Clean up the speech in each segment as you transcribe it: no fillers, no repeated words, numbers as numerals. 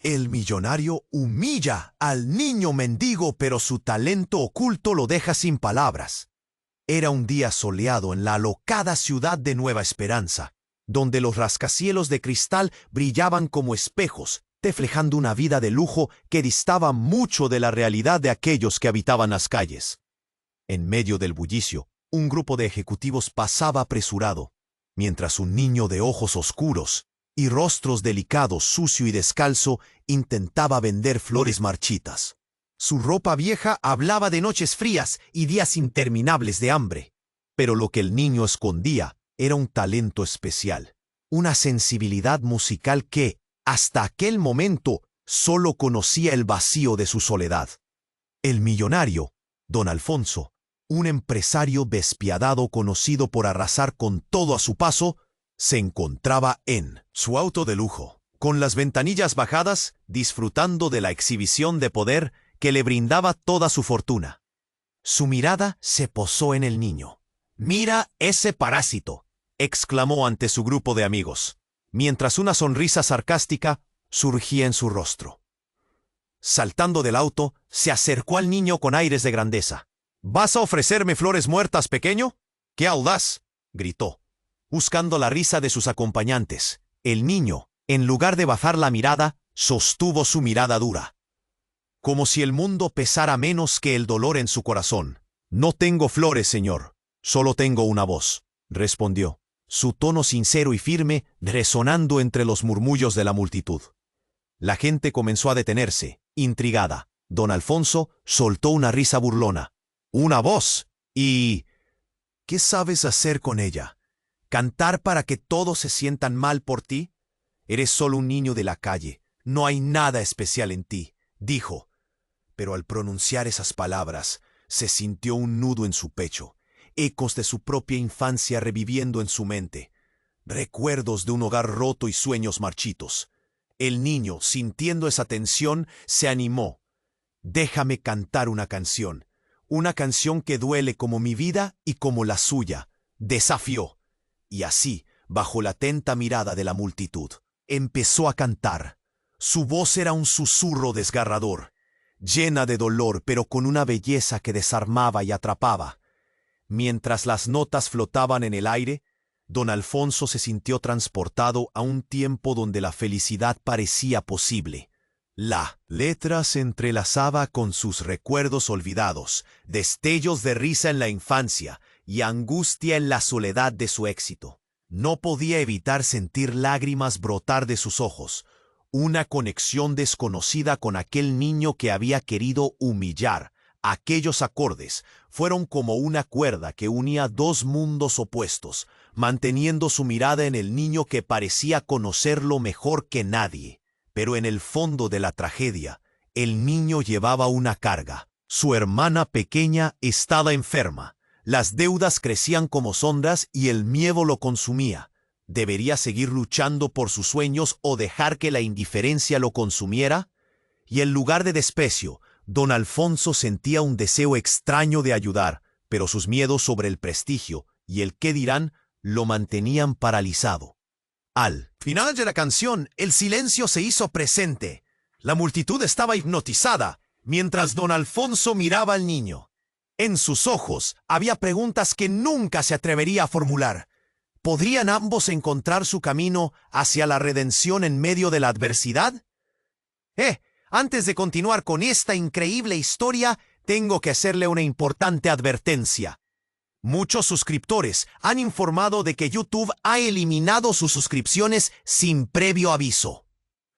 El millonario humilla al niño mendigo, pero su talento oculto lo deja sin palabras. Era un día soleado en la alocada ciudad de Nueva Esperanza, donde los rascacielos de cristal brillaban como espejos, reflejando una vida de lujo que distaba mucho de la realidad de aquellos que habitaban las calles. En medio del bullicio, un grupo de ejecutivos pasaba apresurado, mientras un niño de ojos oscuros y rostros delicados, sucio y descalzo, intentaba vender flores marchitas. Su ropa vieja hablaba de noches frías y días interminables de hambre, pero lo que el niño escondía era un talento especial, una sensibilidad musical que, hasta aquel momento, solo conocía el vacío de su soledad. El millonario, don Alfonso, un empresario despiadado conocido por arrasar con todo a su paso, se encontraba en su auto de lujo, con las ventanillas bajadas, disfrutando de la exhibición de poder que le brindaba toda su fortuna. Su mirada se posó en el niño. «Mira ese parásito», exclamó ante su grupo de amigos, mientras una sonrisa sarcástica surgía en su rostro. Saltando del auto, se acercó al niño con aires de grandeza. «¿Vas a ofrecerme flores muertas, pequeño? ¡Qué audaz!», gritó. Buscando la risa de sus acompañantes, el niño, en lugar de bajar la mirada, sostuvo su mirada dura, como si el mundo pesara menos que el dolor en su corazón. «No tengo flores, señor, solo tengo una voz», respondió, su tono sincero y firme resonando entre los murmullos de la multitud. La gente comenzó a detenerse, intrigada. Don Alfonso soltó una risa burlona. «¿Una voz? ¿Y qué sabes hacer con ella? ¿Cantar para que todos se sientan mal por ti? Eres solo un niño de la calle, no hay nada especial en ti», dijo. Pero al pronunciar esas palabras, se sintió un nudo en su pecho, ecos de su propia infancia reviviendo en su mente, recuerdos de un hogar roto y sueños marchitos. El niño, sintiendo esa tensión, se animó. «Déjame cantar una canción que duele como mi vida y como la suya», desafió. Y así, bajo la atenta mirada de la multitud, empezó a cantar. Su voz era un susurro desgarrador, llena de dolor, pero con una belleza que desarmaba y atrapaba. Mientras las notas flotaban en el aire, don Alfonso se sintió transportado a un tiempo donde la felicidad parecía posible. La letra se entrelazaba con sus recuerdos olvidados, destellos de risa en la infancia y angustia en la soledad de su éxito. No podía evitar sentir lágrimas brotar de sus ojos, una conexión desconocida con aquel niño que había querido humillar. Aquellos acordes fueron como una cuerda que unía dos mundos opuestos, manteniendo su mirada en el niño que parecía conocerlo mejor que nadie. Pero en el fondo de la tragedia, el niño llevaba una carga. Su hermana pequeña estaba enferma. Las deudas crecían como sombras y el miedo lo consumía. ¿Debería seguir luchando por sus sueños o dejar que la indiferencia lo consumiera? Y en lugar de desprecio, don Alfonso sentía un deseo extraño de ayudar, pero sus miedos sobre el prestigio y el qué dirán lo mantenían paralizado. Al final de la canción, el silencio se hizo presente. La multitud estaba hipnotizada, mientras don Alfonso miraba al niño. En sus ojos había preguntas que nunca se atrevería a formular. ¿Podrían ambos encontrar su camino hacia la redención en medio de la adversidad? Antes de continuar con esta increíble historia, tengo que hacerle una importante advertencia. Muchos suscriptores han informado de que YouTube ha eliminado sus suscripciones sin previo aviso.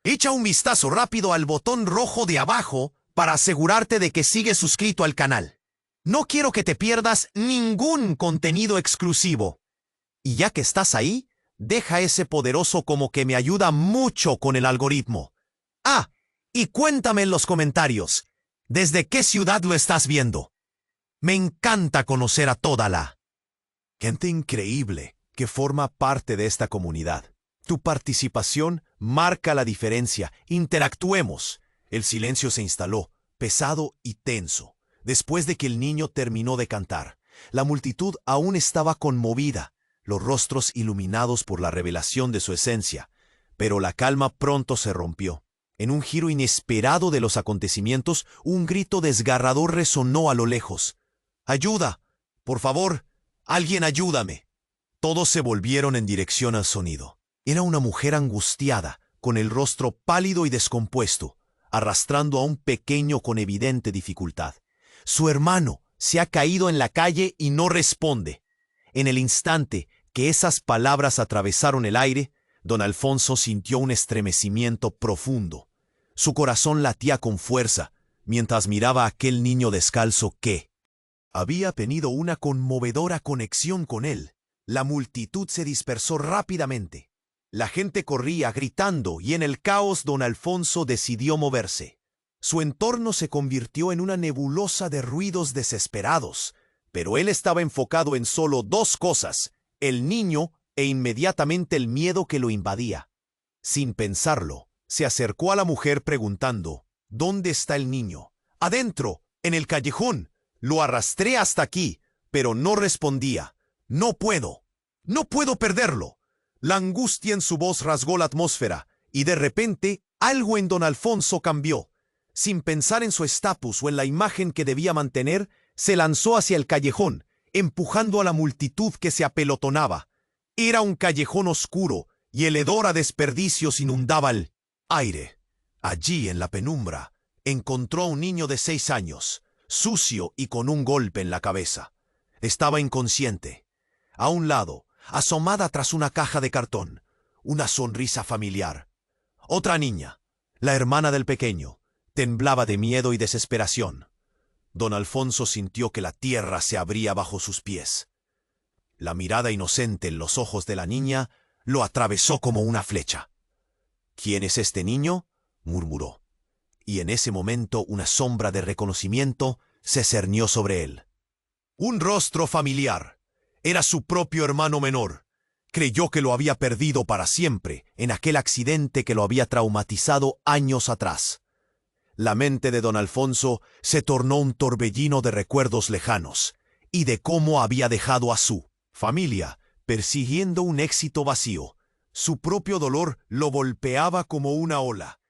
Echa un vistazo rápido al botón rojo de abajo para asegurarte de que sigues suscrito al canal. No quiero que te pierdas ningún contenido exclusivo. Y ya que estás ahí, deja ese poderoso como que me ayuda mucho con el algoritmo. Y cuéntame en los comentarios, ¿desde qué ciudad lo estás viendo? Me encanta conocer a toda la gente increíble que forma parte de esta comunidad. Tu participación marca la diferencia. Interactuemos. El silencio se instaló, pesado y tenso, después de que el niño terminó de cantar. La multitud aún estaba conmovida, los rostros iluminados por la revelación de su esencia, pero la calma pronto se rompió. En un giro inesperado de los acontecimientos, un grito desgarrador resonó a lo lejos. ¡Ayuda! ¡Por favor! ¡Alguien ayúdame! Todos se volvieron en dirección al sonido. Era una mujer angustiada, con el rostro pálido y descompuesto, arrastrando a un pequeño con evidente dificultad. Su hermano se ha caído en la calle y no responde. En el instante que esas palabras atravesaron el aire, don Alfonso sintió un estremecimiento profundo. Su corazón latía con fuerza, mientras miraba a aquel niño descalzo que había tenido una conmovedora conexión con él. La multitud se dispersó rápidamente. La gente corría gritando y en el caos don Alfonso decidió moverse. Su entorno se convirtió en una nebulosa de ruidos desesperados, pero él estaba enfocado en solo dos cosas: el niño e inmediatamente el miedo que lo invadía. Sin pensarlo, se acercó a la mujer preguntando: ¿Dónde está el niño? Adentro, en el callejón. Lo arrastré hasta aquí, pero no respondía. No puedo perderlo. La angustia en su voz rasgó la atmósfera, y de repente algo en don Alfonso cambió. Sin pensar en su estatus o en la imagen que debía mantener, se lanzó hacia el callejón, empujando a la multitud que se apelotonaba. Era un callejón oscuro, y el hedor a desperdicios inundaba el aire. Allí, en la penumbra, encontró a un niño de 6 años, sucio y con un golpe en la cabeza. Estaba inconsciente. A un lado, asomada tras una caja de cartón, una sonrisa familiar. Otra niña, la hermana del pequeño, temblaba de miedo y desesperación. Don Alfonso sintió que la tierra se abría bajo sus pies. La mirada inocente en los ojos de la niña lo atravesó como una flecha. ¿Quién es este niño?, murmuró. Y en ese momento una sombra de reconocimiento se cernió sobre él. Un rostro familiar. Era su propio hermano menor. Creyó que lo había perdido para siempre en aquel accidente que lo había traumatizado años atrás. La mente de don Alfonso se tornó un torbellino de recuerdos lejanos y de cómo había dejado a su familia persiguiendo un éxito vacío. Su propio dolor lo golpeaba como una ola.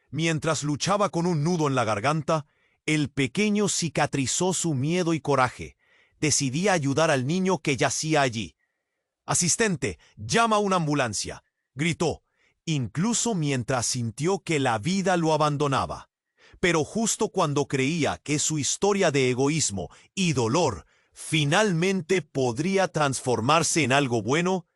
Mientras luchaba con un nudo en la garganta, el pequeño cicatrizó su miedo y coraje. Decidía ayudar al niño que yacía allí. «Asistente, llama a una ambulancia», gritó, incluso mientras sintió que la vida lo abandonaba. Pero justo cuando creía que su historia de egoísmo y dolor finalmente podría transformarse en algo bueno,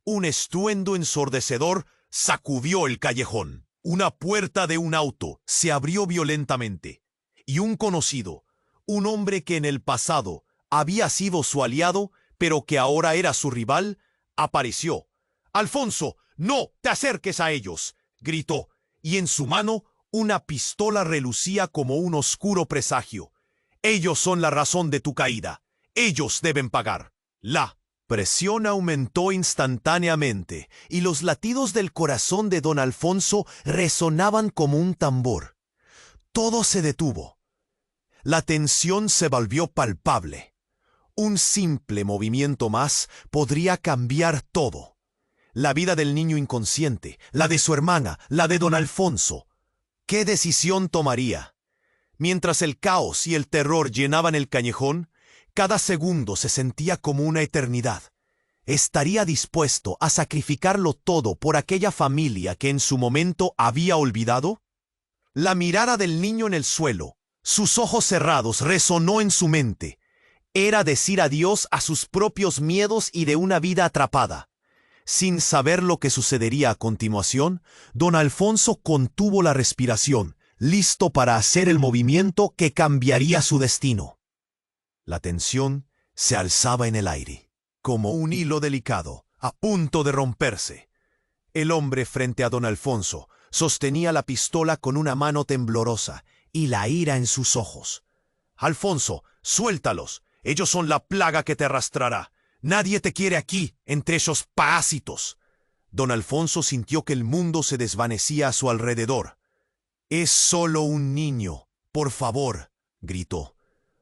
un estruendo ensordecedor sacudió el callejón. Una puerta de un auto se abrió violentamente, y un conocido, un hombre que en el pasado había sido su aliado, pero que ahora era su rival, apareció. «Alfonso, no te acerques a ellos», gritó, y en su mano una pistola relucía como un oscuro presagio. «Ellos son la razón de tu caída. Ellos deben pagar». La presión aumentó instantáneamente, y los latidos del corazón de don Alfonso resonaban como un tambor. Todo se detuvo. La tensión se volvió palpable. Un simple movimiento más podría cambiar todo. La vida del niño inconsciente, la de su hermana, la de don Alfonso. ¿Qué decisión tomaría? Mientras el caos y el terror llenaban el callejón, cada segundo se sentía como una eternidad. ¿Estaría dispuesto a sacrificarlo todo por aquella familia que en su momento había olvidado? La mirada del niño en el suelo, sus ojos cerrados, resonó en su mente. Era decir adiós a sus propios miedos y de una vida atrapada. Sin saber lo que sucedería a continuación, don Alfonso contuvo la respiración, listo para hacer el movimiento que cambiaría su destino. La tensión se alzaba en el aire, como un hilo delicado, a punto de romperse. El hombre frente a don Alfonso sostenía la pistola con una mano temblorosa y la ira en sus ojos. «Alfonso, suéltalos. Ellos son la plaga que te arrastrará. Nadie te quiere aquí, entre esos parásitos». Don Alfonso sintió que el mundo se desvanecía a su alrededor. «Es solo un niño, por favor», gritó,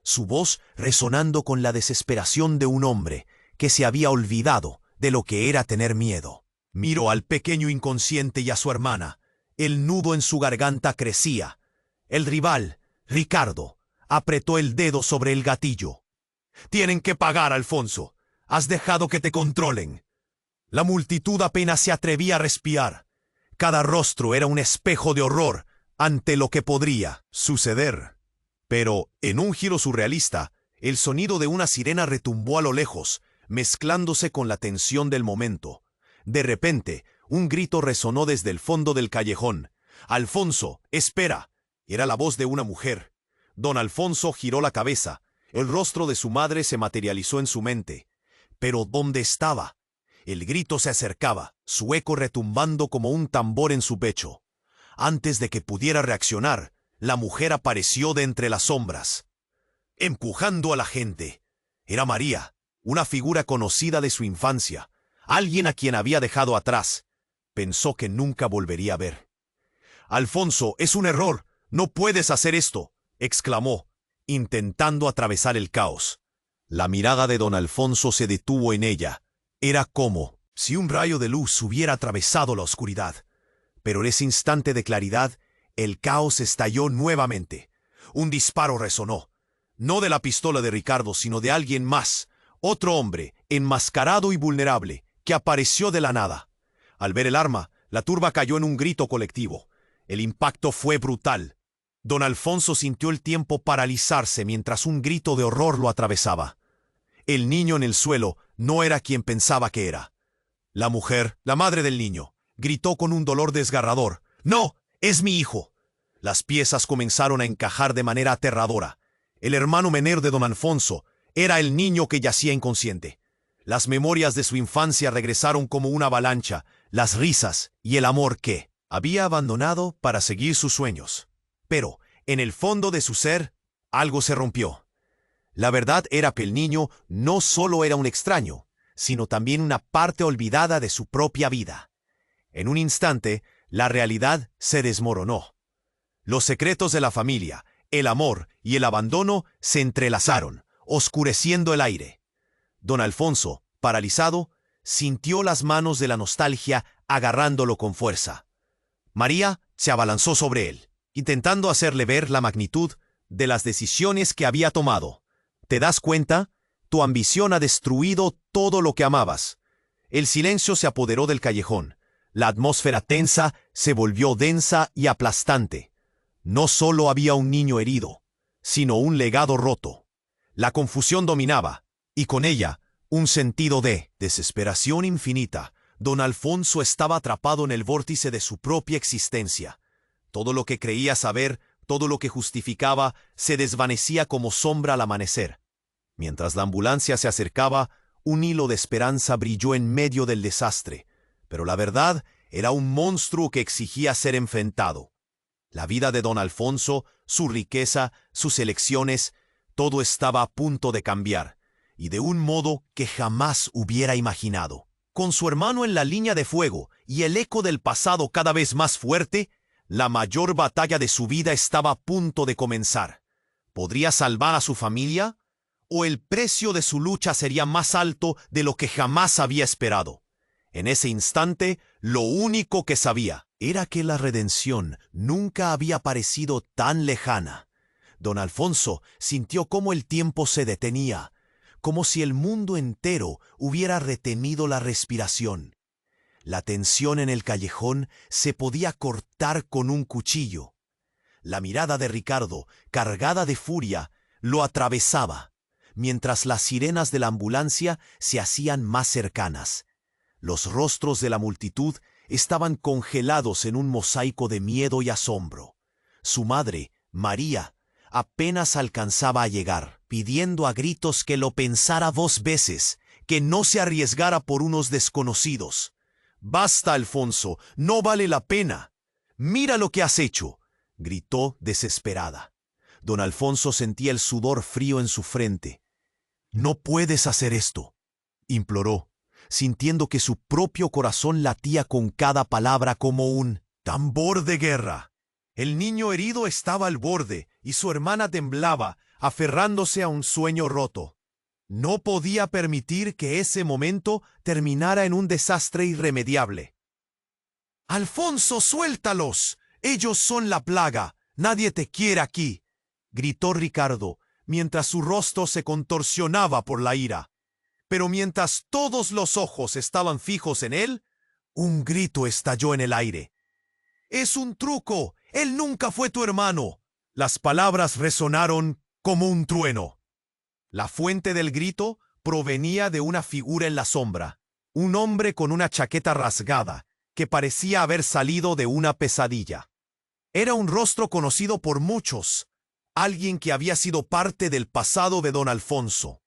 su voz resonando con la desesperación de un hombre que se había olvidado de lo que era tener miedo. Miró al pequeño inconsciente y a su hermana. El nudo en su garganta crecía. El rival, Ricardo, apretó el dedo sobre el gatillo. «Tienen que pagar, Alfonso. Has dejado que te controlen». La multitud apenas se atrevía a respirar. Cada rostro era un espejo de horror ante lo que podría suceder. Pero, en un giro surrealista, el sonido de una sirena retumbó a lo lejos, mezclándose con la tensión del momento. De repente, un grito resonó desde el fondo del callejón. «Alfonso, espera». Era la voz de una mujer. Don Alfonso giró la cabeza. El rostro de su madre se materializó en su mente. Pero ¿dónde estaba? El grito se acercaba, su eco retumbando como un tambor en su pecho. Antes de que pudiera reaccionar, la mujer apareció de entre las sombras, empujando a la gente. Era María, una figura conocida de su infancia, alguien a quien había dejado atrás. Pensó que nunca volvería a ver. «Alfonso, es un error. No puedes hacer esto», exclamó, intentando atravesar el caos. La mirada de don Alfonso se detuvo en ella. Era como si un rayo de luz hubiera atravesado la oscuridad. Pero en ese instante de claridad, el caos estalló nuevamente. Un disparo resonó. No de la pistola de Ricardo, sino de alguien más. Otro hombre, enmascarado y vulnerable, que apareció de la nada. Al ver el arma, la turba cayó en un grito colectivo. El impacto fue brutal. Don Alfonso sintió el tiempo paralizarse mientras un grito de horror lo atravesaba. El niño en el suelo no era quien pensaba que era. La mujer, la madre del niño, gritó con un dolor desgarrador: «¡No! ¡Es mi hijo!». Las piezas comenzaron a encajar de manera aterradora. El hermano menor de don Alfonso era el niño que yacía inconsciente. Las memorias de su infancia regresaron como una avalancha, las risas y el amor que había abandonado para seguir sus sueños. Pero, en el fondo de su ser, algo se rompió. La verdad era que el niño no solo era un extraño, sino también una parte olvidada de su propia vida. En un instante, la realidad se desmoronó. Los secretos de la familia, el amor y el abandono se entrelazaron, oscureciendo el aire. Don Alfonso, paralizado, sintió las manos de la nostalgia agarrándolo con fuerza. María se abalanzó sobre él, intentando hacerle ver la magnitud de las decisiones que había tomado. ¿Te das cuenta? Tu ambición ha destruido todo lo que amabas. El silencio se apoderó del callejón. La atmósfera tensa se volvió densa y aplastante. No solo había un niño herido, sino un legado roto. La confusión dominaba, y con ella, un sentido de desesperación infinita. Don Alfonso estaba atrapado en el vórtice de su propia existencia. Todo lo que creía saber, todo lo que justificaba, se desvanecía como sombra al amanecer. Mientras la ambulancia se acercaba, un hilo de esperanza brilló en medio del desastre. Pero la verdad era un monstruo que exigía ser enfrentado. La vida de don Alfonso, su riqueza, sus elecciones, todo estaba a punto de cambiar, y de un modo que jamás hubiera imaginado. Con su hermano en la línea de fuego y el eco del pasado cada vez más fuerte, la mayor batalla de su vida estaba a punto de comenzar. ¿Podría salvar a su familia? ¿O el precio de su lucha sería más alto de lo que jamás había esperado? En ese instante, lo único que sabía era que la redención nunca había parecido tan lejana. Don Alfonso sintió cómo el tiempo se detenía, como si el mundo entero hubiera retenido la respiración. La tensión en el callejón se podía cortar con un cuchillo. La mirada de Ricardo, cargada de furia, lo atravesaba, mientras las sirenas de la ambulancia se hacían más cercanas. Los rostros de la multitud estaban congelados en un mosaico de miedo y asombro. Su madre, María, apenas alcanzaba a llegar, pidiendo a gritos que lo pensara 2 veces, que no se arriesgara por unos desconocidos. «Basta, Alfonso, no vale la pena. Mira lo que has hecho», gritó desesperada. Don Alfonso sentía el sudor frío en su frente. «No puedes hacer esto», imploró, sintiendo que su propio corazón latía con cada palabra como un tambor de guerra. El niño herido estaba al borde y su hermana temblaba, aferrándose a un sueño roto. No podía permitir que ese momento terminara en un desastre irremediable. Alfonso, suéltalos. Ellos son la plaga. Nadie te quiere aquí, gritó Ricardo, mientras su rostro se contorsionaba por la ira. Pero mientras todos los ojos estaban fijos en él, un grito estalló en el aire. ¡Es un truco! ¡Él nunca fue tu hermano! Las palabras resonaron como un trueno. La fuente del grito provenía de una figura en la sombra, un hombre con una chaqueta rasgada, que parecía haber salido de una pesadilla. Era un rostro conocido por muchos, alguien que había sido parte del pasado de don Alfonso,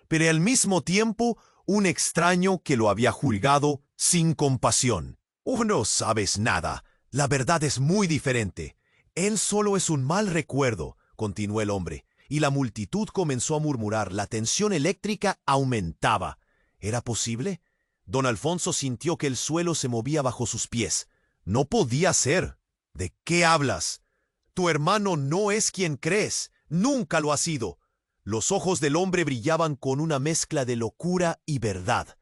pero al mismo tiempo un extraño que lo había juzgado sin compasión. No sabes nada, la verdad es muy diferente. Él solo es un mal recuerdo, continuó el hombre, y la multitud comenzó a murmurar. La tensión eléctrica aumentaba. ¿Era posible? Don Alfonso sintió que el suelo se movía bajo sus pies. No podía ser. ¿De qué hablas? Tu hermano no es quien crees. Nunca lo ha sido. Los ojos del hombre brillaban con una mezcla de locura y verdad.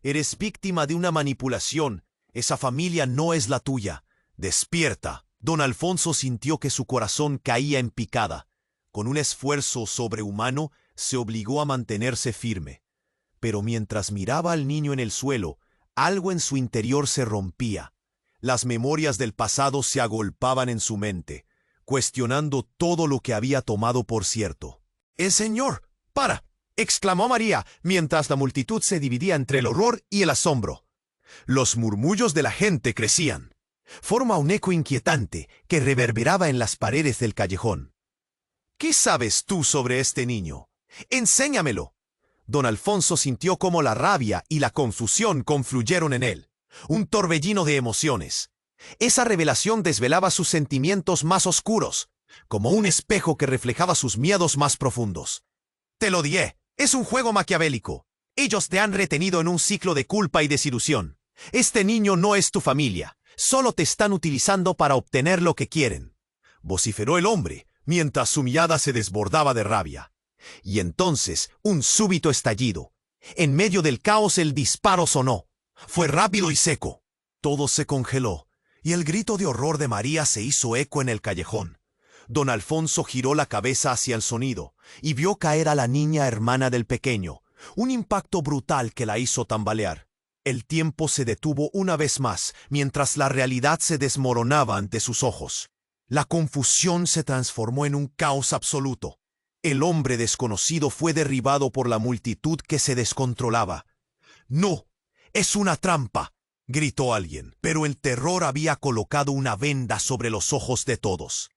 Eres víctima de una manipulación. Esa familia no es la tuya. Despierta. Don Alfonso sintió que su corazón caía en picada. Con un esfuerzo sobrehumano, se obligó a mantenerse firme. Pero mientras miraba al niño en el suelo, algo en su interior se rompía. Las memorias del pasado se agolpaban en su mente, cuestionando todo lo que había tomado por cierto. ¡El Señor! ¡Para!, exclamó María, mientras la multitud se dividía entre el horror y el asombro. Los murmullos de la gente crecían. Forma un eco inquietante que reverberaba en las paredes del callejón. ¿Qué sabes tú sobre este niño? ¡Enséñamelo! Don Alfonso sintió cómo la rabia y la confusión confluyeron en él. Un torbellino de emociones. Esa revelación desvelaba sus sentimientos más oscuros, como un espejo que reflejaba sus miedos más profundos. Te lo diré, es un juego maquiavélico. Ellos te han retenido en un ciclo de culpa y desilusión. Este niño no es tu familia, solo te están utilizando para obtener lo que quieren, vociferó el hombre, mientras su mirada se desbordaba de rabia. Y entonces, un súbito estallido. En medio del caos el disparo sonó. Fue rápido y seco. Todo se congeló, y el grito de horror de María se hizo eco en el callejón. Don Alfonso giró la cabeza hacia el sonido, y vio caer a la niña hermana del pequeño, un impacto brutal que la hizo tambalear. El tiempo se detuvo una vez más, mientras la realidad se desmoronaba ante sus ojos. La confusión se transformó en un caos absoluto. El hombre desconocido fue derribado por la multitud que se descontrolaba. ¡No! ¡Es una trampa!, gritó alguien, pero el terror había colocado una venda sobre los ojos de todos.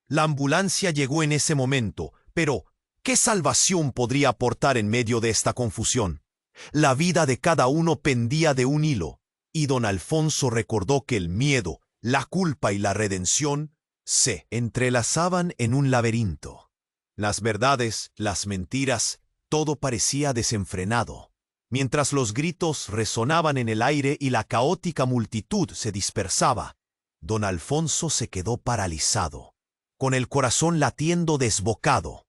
La ambulancia llegó en ese momento, pero ¿qué salvación podría aportar en medio de esta confusión? La vida de cada uno pendía de un hilo, y don Alfonso recordó que el miedo, la culpa y la redención se entrelazaban en un laberinto. Las verdades, las mentiras, todo parecía desenfrenado. Mientras los gritos resonaban en el aire y la caótica multitud se dispersaba, don Alfonso se quedó paralizado, con el corazón latiendo desbocado.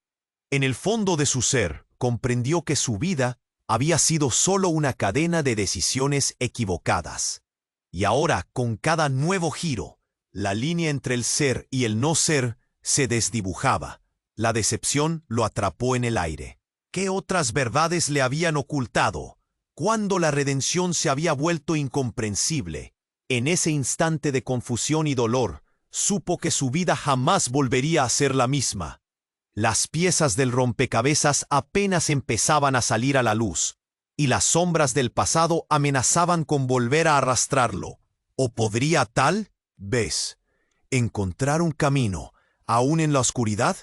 En el fondo de su ser, comprendió que su vida había sido solo una cadena de decisiones equivocadas. Y ahora, con cada nuevo giro, la línea entre el ser y el no ser se desdibujaba. La decepción lo atrapó en el aire. ¿Qué otras verdades le habían ocultado? ¿Cuándo la redención se había vuelto incomprensible? En ese instante de confusión y dolor, supo que su vida jamás volvería a ser la misma. Las piezas del rompecabezas apenas empezaban a salir a la luz, y las sombras del pasado amenazaban con volver a arrastrarlo. ¿O podría tal vez encontrar un camino, aún en la oscuridad?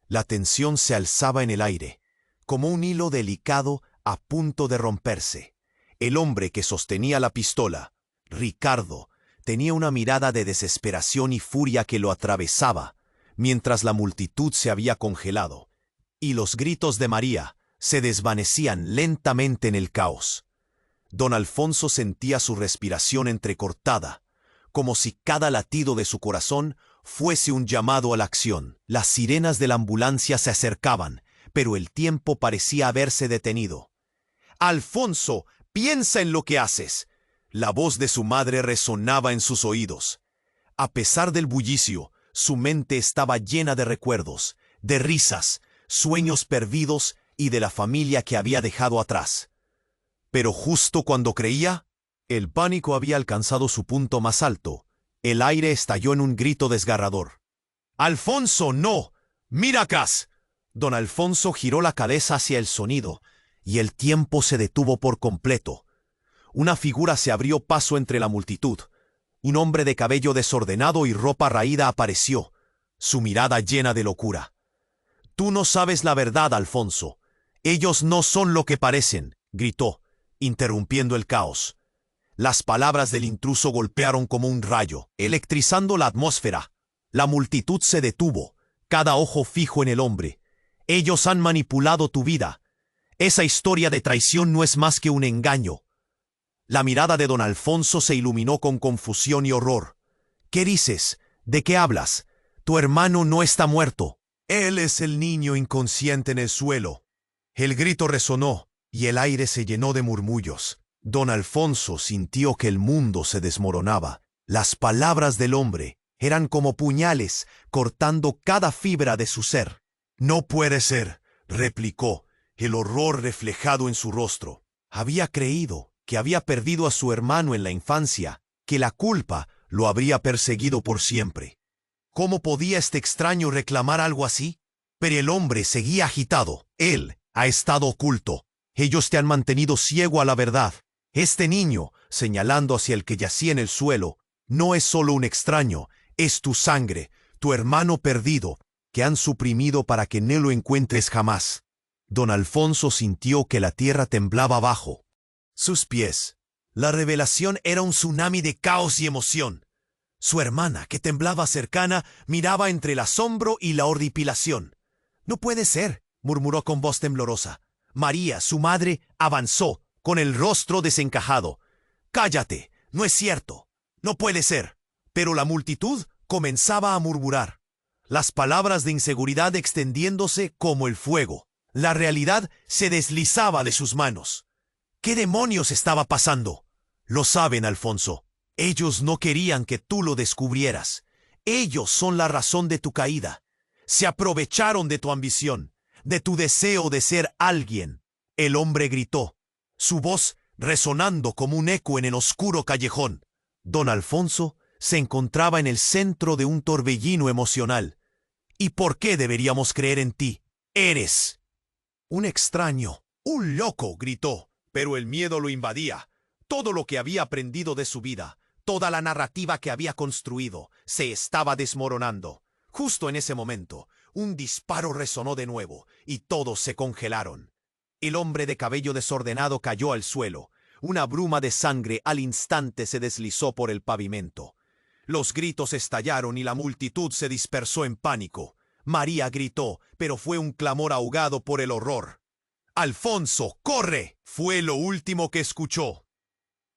La tensión se alzaba en el aire, como un hilo delicado a punto de romperse. El hombre que sostenía la pistola, Ricardo, tenía una mirada de desesperación y furia que lo atravesaba, mientras la multitud se había congelado, y los gritos de María se desvanecían lentamente en el caos. Don Alfonso sentía su respiración entrecortada, como si cada latido de su corazón fuese un llamado a la acción. Las sirenas de la ambulancia se acercaban, pero el tiempo parecía haberse detenido. «Alfonso, piensa en lo que haces», La voz de su madre resonaba en sus oídos. A pesar del bullicio, su mente estaba llena de recuerdos, de risas, sueños perdidos y de la familia que había dejado atrás. Pero justo cuando creía, el pánico había alcanzado su punto más alto. El aire estalló en un grito desgarrador. ¡Alfonso, no! ¡Mira acá! Don Alfonso giró la cabeza hacia el sonido, y el tiempo se detuvo por completo. Una figura se abrió paso entre la multitud. Un hombre de cabello desordenado y ropa raída apareció, su mirada llena de locura. «Tú no sabes la verdad, Alfonso. Ellos no son lo que parecen», gritó, interrumpiendo el caos. Las palabras del intruso golpearon como un rayo, electrizando la atmósfera. La multitud se detuvo, cada ojo fijo en el hombre. «Ellos han manipulado tu vida. Esa historia de traición no es más que un engaño». La mirada de don Alfonso se iluminó con confusión y horror. «¿Qué dices? ¿De qué hablas? Tu hermano no está muerto. Él es el niño inconsciente en el suelo». El grito resonó, y el aire se llenó de murmullos. Don Alfonso sintió que el mundo se desmoronaba. Las palabras del hombre eran como puñales, cortando cada fibra de su ser. «No puede ser», replicó, el horror reflejado en su rostro. Había creído que había perdido a su hermano en la infancia, que la culpa lo habría perseguido por siempre. ¿Cómo podía este extraño reclamar algo así? Pero el hombre seguía agitado. «Él ha estado oculto. Ellos te han mantenido ciego a la verdad. Este niño», señalando hacia el que yacía en el suelo, «no es solo un extraño, es tu sangre, tu hermano perdido, que han suprimido para que no lo encuentres jamás». Don Alfonso sintió que la tierra temblaba abajo sus pies. La revelación era un tsunami de caos y emoción. Su hermana, que temblaba cercana, miraba entre el asombro y la horripilación. «No puede ser», murmuró con voz temblorosa. María, su madre, avanzó, con el rostro desencajado. «Cállate, no es cierto, no puede ser». Pero la multitud comenzaba a murmurar. Las palabras de inseguridad extendiéndose como el fuego. La realidad se deslizaba de sus manos. ¿Qué demonios estaba pasando? Lo saben, Alfonso. Ellos no querían que tú lo descubrieras. Ellos son la razón de tu caída. Se aprovecharon de tu ambición, de tu deseo de ser alguien. El hombre gritó, su voz resonando como un eco en el oscuro callejón. Don Alfonso se encontraba en el centro de un torbellino emocional. ¿Y por qué deberíamos creer en ti? Eres un extraño, un loco, gritó. Pero el miedo lo invadía. Todo lo que había aprendido de su vida, toda la narrativa que había construido, se estaba desmoronando. Justo en ese momento, un disparo resonó de nuevo, y todos se congelaron. El hombre de cabello desordenado cayó al suelo. Una bruma de sangre al instante se deslizó por el pavimento. Los gritos estallaron y la multitud se dispersó en pánico. María gritó, pero fue un clamor ahogado por el horror. «Alfonso, corre», fue lo último que escuchó.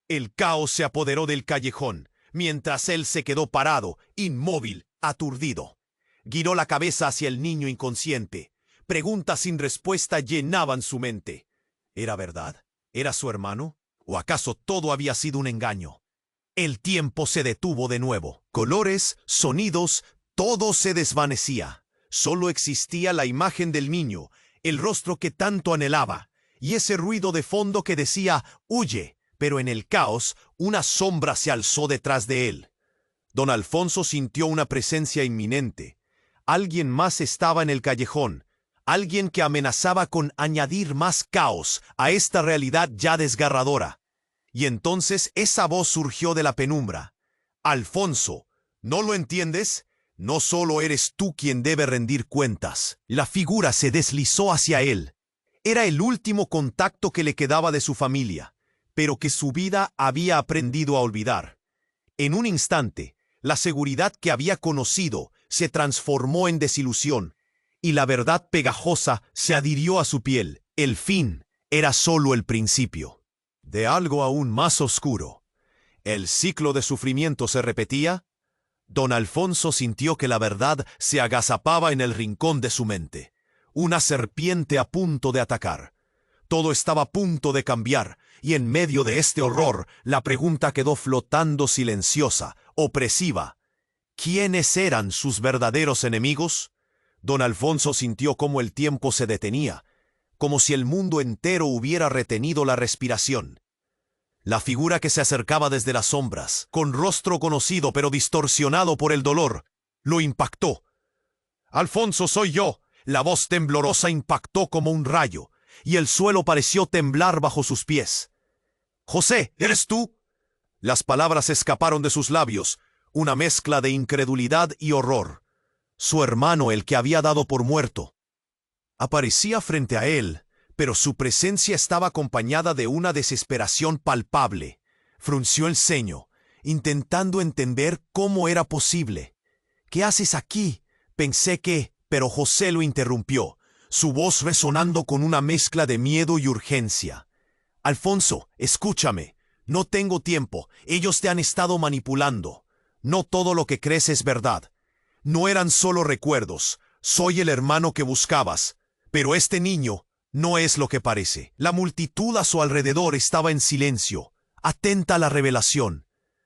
El caos se apoderó del callejón, mientras él se quedó parado, inmóvil, aturdido. Giró la cabeza hacia el niño inconsciente. Preguntas sin respuesta llenaban su mente. ¿Era verdad? ¿Era su hermano? ¿O acaso todo había sido un engaño? El tiempo se detuvo de nuevo. Colores, sonidos, todo se desvanecía. Solo existía la imagen del niño, el rostro que tanto anhelaba, y ese ruido de fondo que decía «huye», pero en el caos una sombra se alzó detrás de él. Don Alfonso sintió una presencia inminente. Alguien más estaba en el callejón, alguien que amenazaba con añadir más caos a esta realidad ya desgarradora. Y entonces esa voz surgió de la penumbra. «Alfonso, ¿no lo entiendes? No solo eres tú quien debe rendir cuentas». La figura se deslizó hacia él. Era el último contacto que le quedaba de su familia, pero que su vida había aprendido a olvidar. En un instante, la seguridad que había conocido se transformó en desilusión, y la verdad pegajosa se adhirió a su piel. El fin era solo el principio de algo aún más oscuro. ¿El ciclo de sufrimiento se repetía? Don Alfonso sintió que la verdad se agazapaba en el rincón de su mente. Una serpiente a punto de atacar. Todo estaba a punto de cambiar, y en medio de este horror, la pregunta quedó flotando silenciosa, opresiva. ¿Quiénes eran sus verdaderos enemigos? Don Alfonso sintió cómo el tiempo se detenía, como si el mundo entero hubiera retenido la respiración. La figura que se acercaba desde las sombras, con rostro conocido pero distorsionado por el dolor, lo impactó. «Alfonso, soy yo». La voz temblorosa impactó como un rayo, y el suelo pareció temblar bajo sus pies. «José, ¿eres tú?». Las palabras escaparon de sus labios, una mezcla de incredulidad y horror. Su hermano, el que había dado por muerto, aparecía frente a él, pero su presencia estaba acompañada de una desesperación palpable. Frunció el ceño, intentando entender cómo era posible. «¿Qué haces aquí?». Pensé que... Pero José lo interrumpió, su voz resonando con una mezcla de miedo y urgencia. «Alfonso, escúchame. No tengo tiempo. Ellos te han estado manipulando. No todo lo que crees es verdad. No eran solo recuerdos. Soy el hermano que buscabas. Pero este niño no es lo que parece». La multitud a su alrededor estaba en silencio, atenta a la revelación.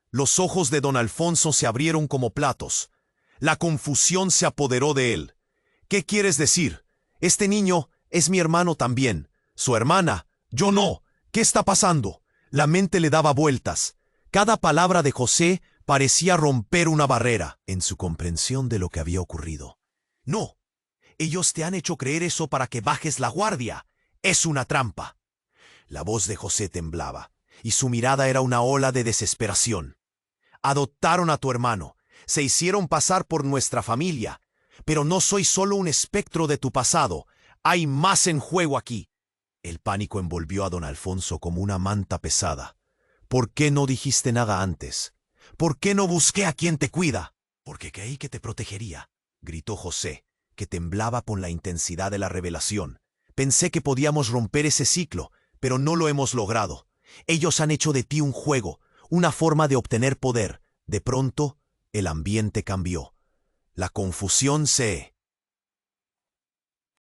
Los ojos de don Alfonso se abrieron como platos. La confusión se apoderó de él. «¿Qué quieres decir? Este niño es mi hermano también. Su hermana, yo no. ¿Qué está pasando?». La mente le daba vueltas. Cada palabra de José parecía romper una barrera en su comprensión de lo que había ocurrido. «No, ellos te han hecho creer eso para que bajes la guardia. Es una trampa». La voz de José temblaba, y su mirada era una ola de desesperación. «Adoptaron a tu hermano. Se hicieron pasar por nuestra familia. Pero no soy solo un espectro de tu pasado. Hay más en juego aquí». El pánico envolvió a don Alfonso como una manta pesada. «¿Por qué no dijiste nada antes? ¿Por qué no busqué a quien te cuida?». «Porque creí que te protegería», gritó José, que temblaba con la intensidad de la revelación. «Pensé que podíamos romper ese ciclo, pero no lo hemos logrado. Ellos han hecho de ti un juego, una forma de obtener poder». De pronto, el ambiente cambió. La confusión se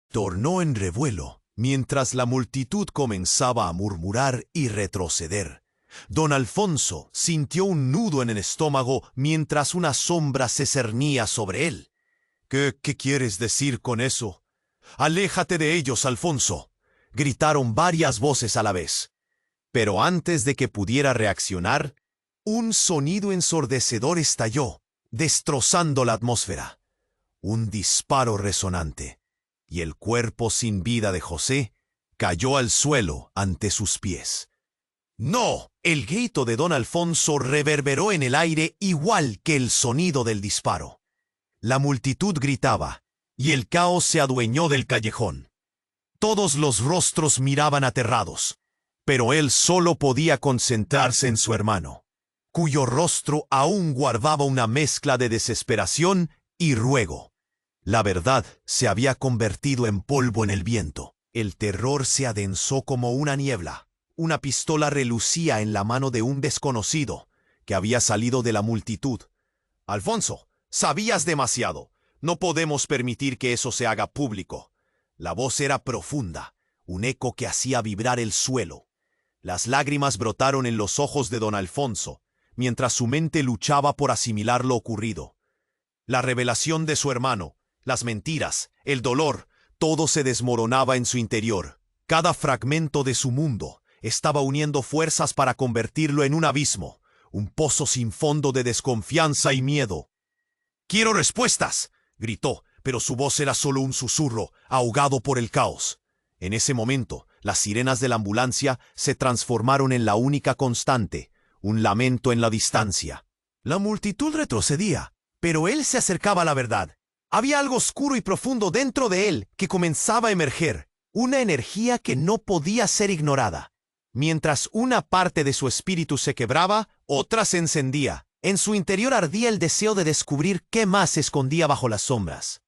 tornó en revuelo, mientras la multitud comenzaba a murmurar y retroceder. Don Alfonso sintió un nudo en el estómago mientras una sombra se cernía sobre él. ¿Qué quieres decir con eso? «Aléjate de ellos, Alfonso», gritaron varias voces a la vez. Pero antes de que pudiera reaccionar, un sonido ensordecedor estalló, destrozando la atmósfera. Un disparo resonante, y el cuerpo sin vida de José cayó al suelo ante sus pies. «¡No!». El grito de don Alfonso reverberó en el aire igual que el sonido del disparo. La multitud gritaba, y el caos se adueñó del callejón. Todos los rostros miraban aterrados, pero él solo podía concentrarse en su hermano, cuyo rostro aún guardaba una mezcla de desesperación y ruego. La verdad se había convertido en polvo en el viento. El terror se adensó como una niebla. Una pistola relucía en la mano de un desconocido que había salido de la multitud. «Alfonso, sabías demasiado. No podemos permitir que eso se haga público». La voz era profunda, un eco que hacía vibrar el suelo. Las lágrimas brotaron en los ojos de don Alfonso, mientras su mente luchaba por asimilar lo ocurrido. La revelación de su hermano, las mentiras, el dolor, todo se desmoronaba en su interior. Cada fragmento de su mundo estaba uniendo fuerzas para convertirlo en un abismo, un pozo sin fondo de desconfianza y miedo. «¡Quiero respuestas!», gritó, pero su voz era solo un susurro, ahogado por el caos. En ese momento, las sirenas de la ambulancia se transformaron en la única constante, un lamento en la distancia. La multitud retrocedía, pero él se acercaba a la verdad. Había algo oscuro y profundo dentro de él que comenzaba a emerger, una energía que no podía ser ignorada. Mientras una parte de su espíritu se quebraba, otra se encendía. En su interior ardía el deseo de descubrir qué más se escondía bajo las sombras.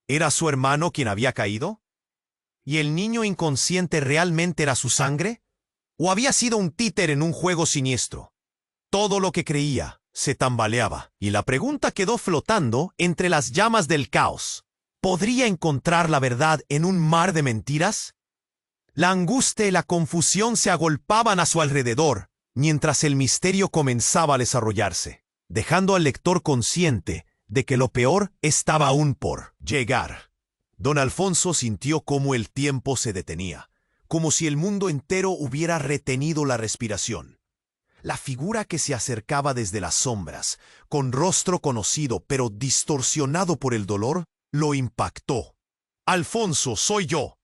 ¿Era su hermano quien había caído? ¿Y el niño inconsciente realmente era su sangre? ¿O había sido un títere en un juego siniestro? Todo lo que creía se tambaleaba, y la pregunta quedó flotando entre las llamas del caos. ¿Podría encontrar la verdad en un mar de mentiras? La angustia y la confusión se agolpaban a su alrededor, mientras el misterio comenzaba a desarrollarse, dejando al lector consciente de que lo peor estaba aún por llegar. Don Alfonso sintió cómo el tiempo se detenía, como si el mundo entero hubiera retenido la respiración. La figura que se acercaba desde las sombras, con rostro conocido pero distorsionado por el dolor, lo impactó. «Alfonso, soy yo».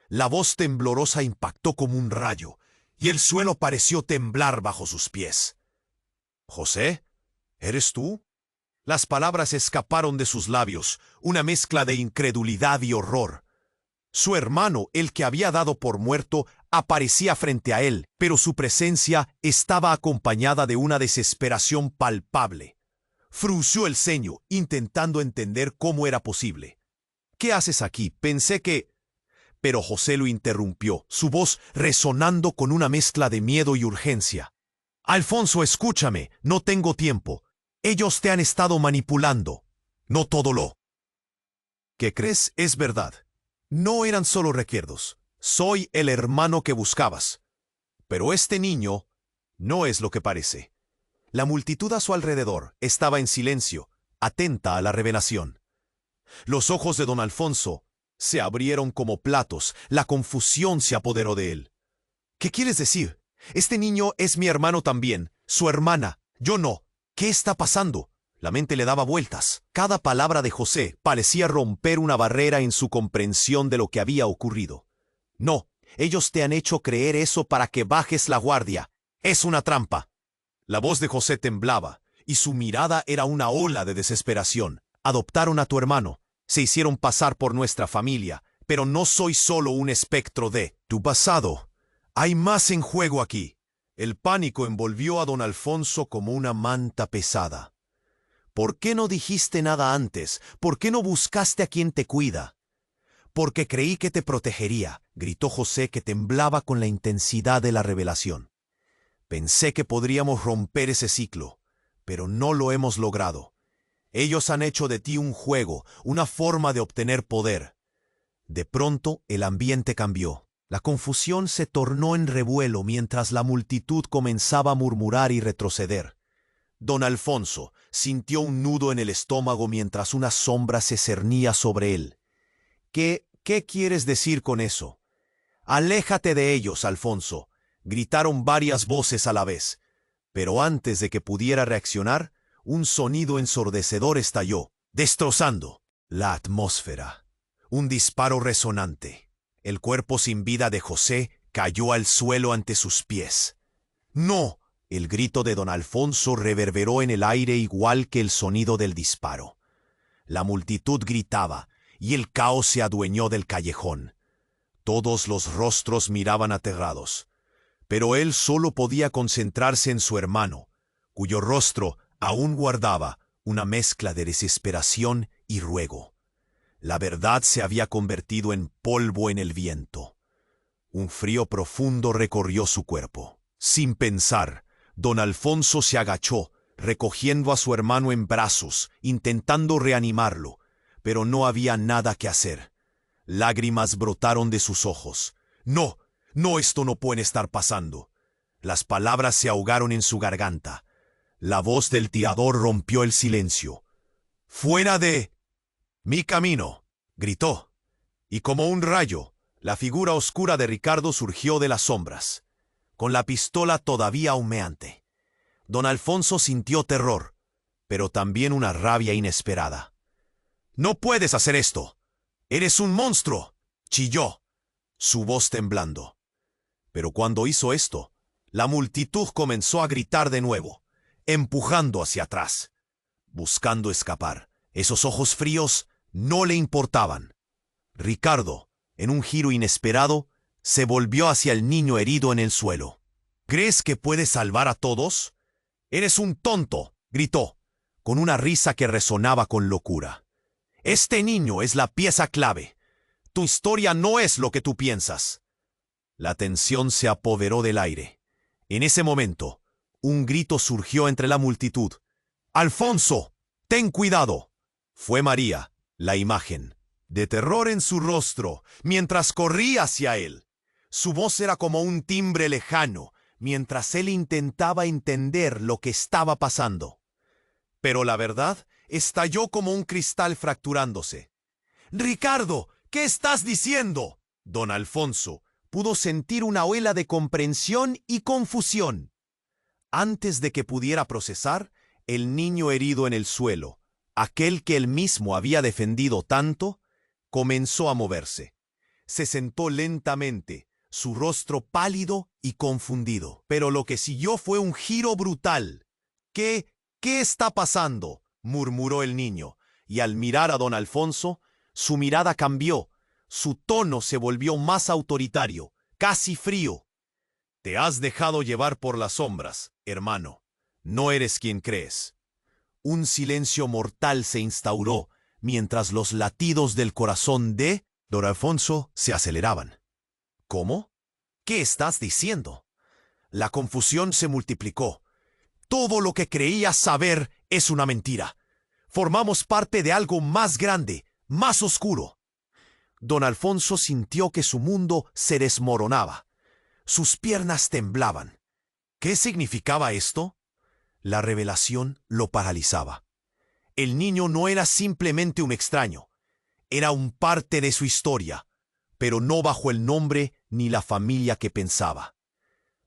La voz temblorosa impactó como un rayo, y el suelo pareció temblar bajo sus pies. «¿José? ¿Eres tú?» Las palabras escaparon de sus labios, una mezcla de incredulidad y horror. Su hermano, el que había dado por muerto, aparecía frente a él, pero su presencia estaba acompañada de una desesperación palpable. Frunció el ceño, intentando entender cómo era posible. «¿Qué haces aquí? Pensé que...» Pero José lo interrumpió, su voz resonando con una mezcla de miedo y urgencia. «Alfonso, escúchame, no tengo tiempo. Ellos te han estado manipulando. No todo lo que crees es verdad. No eran solo recuerdos. Soy el hermano que buscabas. Pero este niño no es lo que parece». La multitud a su alrededor estaba en silencio, atenta a la revelación. Los ojos de don Alfonso se abrieron como platos, la confusión se apoderó de él. «¿Qué quieres decir? Este niño es mi hermano también, su hermana, yo no. ¿Qué está pasando?» La mente le daba vueltas. Cada palabra de José parecía romper una barrera en su comprensión de lo que había ocurrido. «No, ellos te han hecho creer eso para que bajes la guardia. Es una trampa». La voz de José temblaba, y su mirada era una ola de desesperación. «Adoptaron a tu hermano. Se hicieron pasar por nuestra familia, pero no soy solo un espectro de tu pasado. Hay más en juego aquí». El pánico envolvió a don Alfonso como una manta pesada. «¿Por qué no dijiste nada antes? ¿Por qué no buscaste a quien te cuida?» «Porque creí que te protegería», gritó José, que temblaba con la intensidad de la revelación. «Pensé que podríamos romper ese ciclo, pero no lo hemos logrado. Ellos han hecho de ti un juego, una forma de obtener poder». De pronto el ambiente cambió. La confusión se tornó en revuelo mientras la multitud comenzaba a murmurar y retroceder. Don Alfonso sintió un nudo en el estómago mientras una sombra se cernía sobre él. ¿Qué quieres decir con eso?» «Aléjate de ellos, Alfonso», gritaron varias voces a la vez. Pero antes de que pudiera reaccionar, un sonido ensordecedor estalló, destrozando la atmósfera. Un disparo resonante. El cuerpo sin vida de José cayó al suelo ante sus pies. «¡No!». El grito de don Alfonso reverberó en el aire igual que el sonido del disparo. La multitud gritaba, y el caos se adueñó del callejón. Todos los rostros miraban aterrados. Pero él solo podía concentrarse en su hermano, cuyo rostro aún guardaba una mezcla de desesperación y ruego. La verdad se había convertido en polvo en el viento. Un frío profundo recorrió su cuerpo. Sin pensar, don Alfonso se agachó, recogiendo a su hermano en brazos, intentando reanimarlo, pero no había nada que hacer. Lágrimas brotaron de sus ojos. «No, no, esto no puede estar pasando». Las palabras se ahogaron en su garganta. La voz del tirador rompió el silencio. «¡Fuera de mi camino!», gritó. Y como un rayo, la figura oscura de Ricardo surgió de las sombras, con la pistola todavía humeante. Don Alfonso sintió terror, pero también una rabia inesperada. «¡No puedes hacer esto! ¡Eres un monstruo!», chilló, su voz temblando. Pero cuando hizo esto, la multitud comenzó a gritar de nuevo, empujando hacia atrás, buscando escapar. Esos ojos fríos no le importaban. Ricardo, en un giro inesperado, se volvió hacia el niño herido en el suelo. «¿Crees que puedes salvar a todos? Eres un tonto», gritó, con una risa que resonaba con locura. «Este niño es la pieza clave. Tu historia no es lo que tú piensas». La tensión se apoderó del aire. En ese momento, un grito surgió entre la multitud. «¡Alfonso! ¡Ten cuidado!». Fue María, la imagen, de terror en su rostro, mientras corría hacia él. Su voz era como un timbre lejano, mientras él intentaba entender lo que estaba pasando. Pero la verdad estalló como un cristal fracturándose. «Ricardo, ¿qué estás diciendo?». Don Alfonso pudo sentir una ola de comprensión y confusión. Antes de que pudiera procesar, el niño herido en el suelo, aquel que él mismo había defendido tanto, comenzó a moverse. Se sentó lentamente, su rostro pálido y confundido. Pero lo que siguió fue un giro brutal. ¿Qué está pasando?», murmuró el niño, y al mirar a don Alfonso, su mirada cambió. Su tono se volvió más autoritario, casi frío. «Te has dejado llevar por las sombras, hermano. No eres quien crees». Un silencio mortal se instauró, mientras los latidos del corazón de don Alfonso se aceleraban. «¿Cómo? ¿Qué estás diciendo?». La confusión se multiplicó. «Todo lo que creías saber es una mentira. Formamos parte de algo más grande, más oscuro». Don Alfonso sintió que su mundo se desmoronaba. Sus piernas temblaban. ¿Qué significaba esto? La revelación lo paralizaba. El niño no era simplemente un extraño. Era un parte de su historia, pero no bajo el nombre ni la familia que pensaba.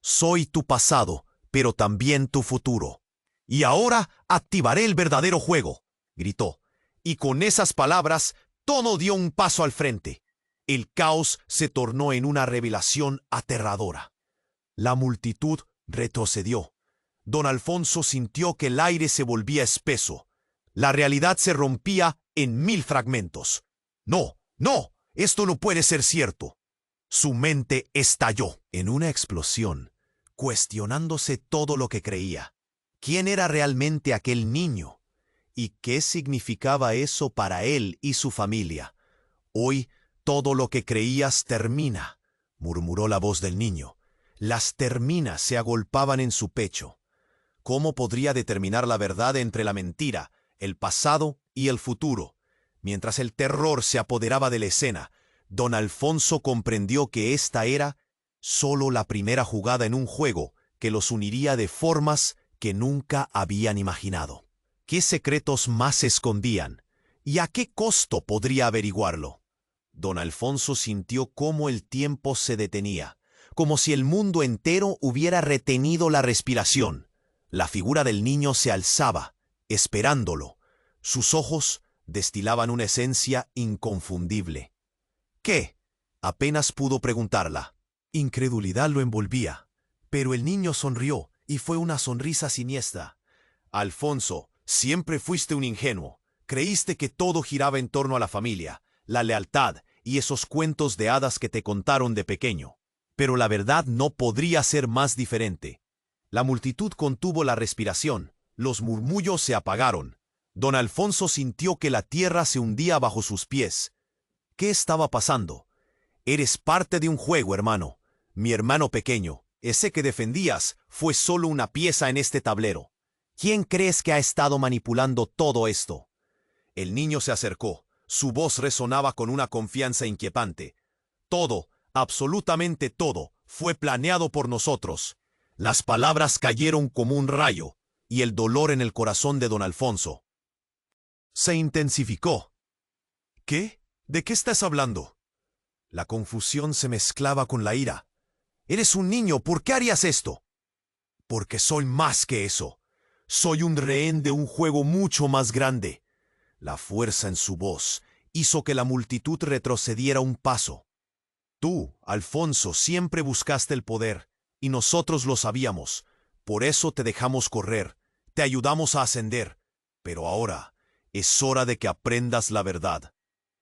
«Soy tu pasado, pero también tu futuro. Y ahora activaré el verdadero juego», gritó. Y con esas palabras, todo dio un paso al frente. El caos se tornó en una revelación aterradora. La multitud retrocedió. Don Alfonso sintió que el aire se volvía espeso. La realidad se rompía en 1000 fragmentos. «No, no, esto no puede ser cierto». Su mente estalló en una explosión, cuestionándose todo lo que creía. ¿Quién era realmente aquel niño? ¿Y qué significaba eso para él y su familia? «Hoy todo lo que creías termina», murmuró la voz del niño. Las terminas se agolpaban en su pecho. ¿Cómo podría determinar la verdad entre la mentira, el pasado y el futuro? Mientras el terror se apoderaba de la escena, don Alfonso comprendió que esta era solo la primera jugada en un juego que los uniría de formas que nunca habían imaginado. ¿Qué secretos más se escondían? ¿Y a qué costo podría averiguarlo? Don Alfonso sintió cómo el tiempo se detenía, como si el mundo entero hubiera retenido la respiración. La figura del niño se alzaba, esperándolo. Sus ojos destilaban una esencia inconfundible. «¿Qué?», apenas pudo preguntarla. Incredulidad lo envolvía, pero el niño sonrió, y fue una sonrisa siniestra. «Alfonso, siempre fuiste un ingenuo. Creíste que todo giraba en torno a la familia, la lealtad y esos cuentos de hadas que te contaron de pequeño. Pero la verdad no podría ser más diferente». La multitud contuvo la respiración, los murmullos se apagaron. Don Alfonso sintió que la tierra se hundía bajo sus pies. ¿Qué estaba pasando? «Eres parte de un juego, hermano. Mi hermano pequeño, ese que defendías, fue solo una pieza en este tablero. ¿Quién crees que ha estado manipulando todo esto?». El niño se acercó. Su voz resonaba con una confianza inquietante. «Todo, absolutamente todo, fue planeado por nosotros». Las palabras cayeron como un rayo, y el dolor en el corazón de don Alfonso se intensificó. «¿Qué? ¿De qué estás hablando?». La confusión se mezclaba con la ira. «Eres un niño, ¿por qué harías esto?». «Porque soy más que eso. Soy un rehén de un juego mucho más grande». La fuerza en su voz hizo que la multitud retrocediera un paso. «Tú, Alfonso, siempre buscaste el poder, y nosotros lo sabíamos. Por eso te dejamos correr, te ayudamos a ascender. Pero ahora es hora de que aprendas la verdad».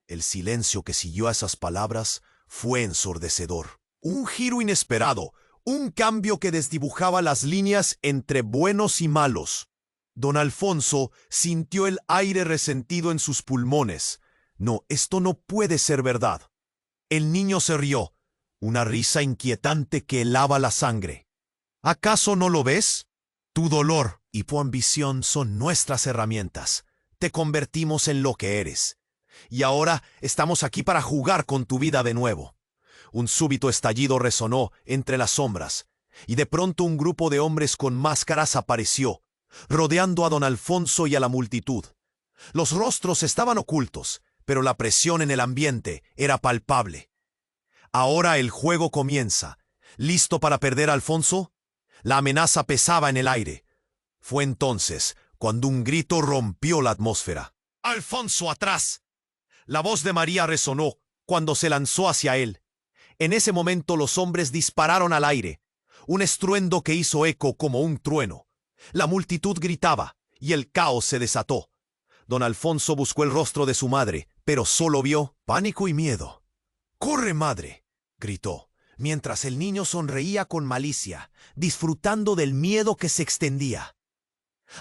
El silencio que siguió a esas palabras fue ensordecedor. Un giro inesperado, un cambio que desdibujaba las líneas entre buenos y malos. Don Alfonso sintió el aire resentido en sus pulmones. «No, esto no puede ser verdad». El niño se rió, una risa inquietante que helaba la sangre. «¿Acaso no lo ves? Tu dolor y tu ambición son nuestras herramientas. Te convertimos en lo que eres. Y ahora estamos aquí para jugar con tu vida de nuevo. Un súbito estallido resonó entre las sombras, y de pronto un grupo de hombres con máscaras apareció, rodeando a don Alfonso y a la multitud. Los rostros estaban ocultos, pero la presión en el ambiente era palpable. Ahora el juego comienza. ¿Listo para perder, Alfonso? La amenaza pesaba en el aire. Fue entonces cuando un grito rompió la atmósfera. ¡Alfonso, atrás! La voz de María resonó cuando se lanzó hacia él. En ese momento los hombres dispararon al aire, un estruendo que hizo eco como un trueno. La multitud gritaba y el caos se desató. Don Alfonso buscó el rostro de su madre, pero solo vio pánico y miedo. ¡Corre, madre!, gritó, mientras el niño sonreía con malicia, disfrutando del miedo que se extendía.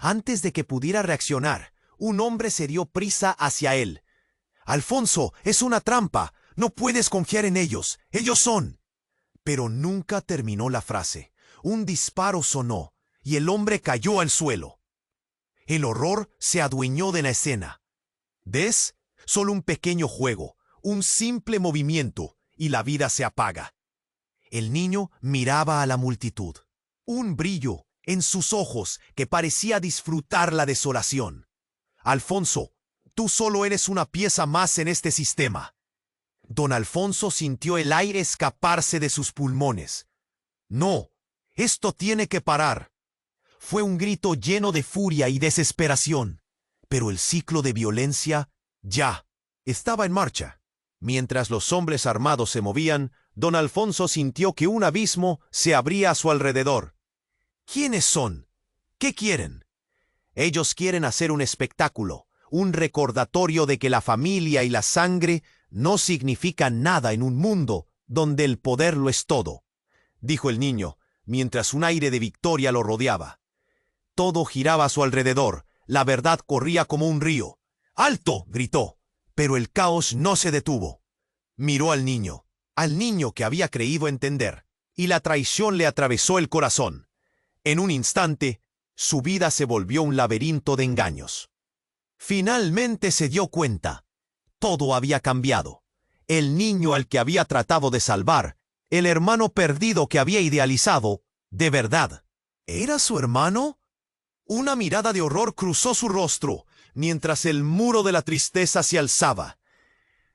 Antes de que pudiera reaccionar, un hombre se dio prisa hacia él. «Alfonso, es una trampa. No puedes confiar en ellos. Ellos son». Pero nunca terminó la frase. Un disparo sonó y el hombre cayó al suelo. El horror se adueñó de la escena. ¿Ves? Solo un pequeño juego, un simple movimiento, y la vida se apaga. El niño miraba a la multitud. Un brillo en sus ojos que parecía disfrutar la desolación. «Alfonso, tú solo eres una pieza más en este sistema». Don Alfonso sintió el aire escaparse de sus pulmones. «No, esto tiene que parar». Fue un grito lleno de furia y desesperación, pero el ciclo de violencia ya estaba en marcha. Mientras los hombres armados se movían, don Alfonso sintió que un abismo se abría a su alrededor. ¿Quiénes son? ¿Qué quieren? Ellos quieren hacer un espectáculo, un recordatorio de que la familia y la sangre no significan nada en un mundo donde el poder lo es todo, dijo el niño, mientras un aire de victoria lo rodeaba. Todo giraba a su alrededor, la verdad corría como un río. «¡Alto!», gritó, pero el caos no se detuvo. Miró al niño que había creído entender, y la traición le atravesó el corazón. En un instante, su vida se volvió un laberinto de engaños. Finalmente se dio cuenta. Todo había cambiado. El niño al que había tratado de salvar, el hermano perdido que había idealizado, de verdad, ¿era su hermano? Una mirada de horror cruzó su rostro, mientras el muro de la tristeza se alzaba.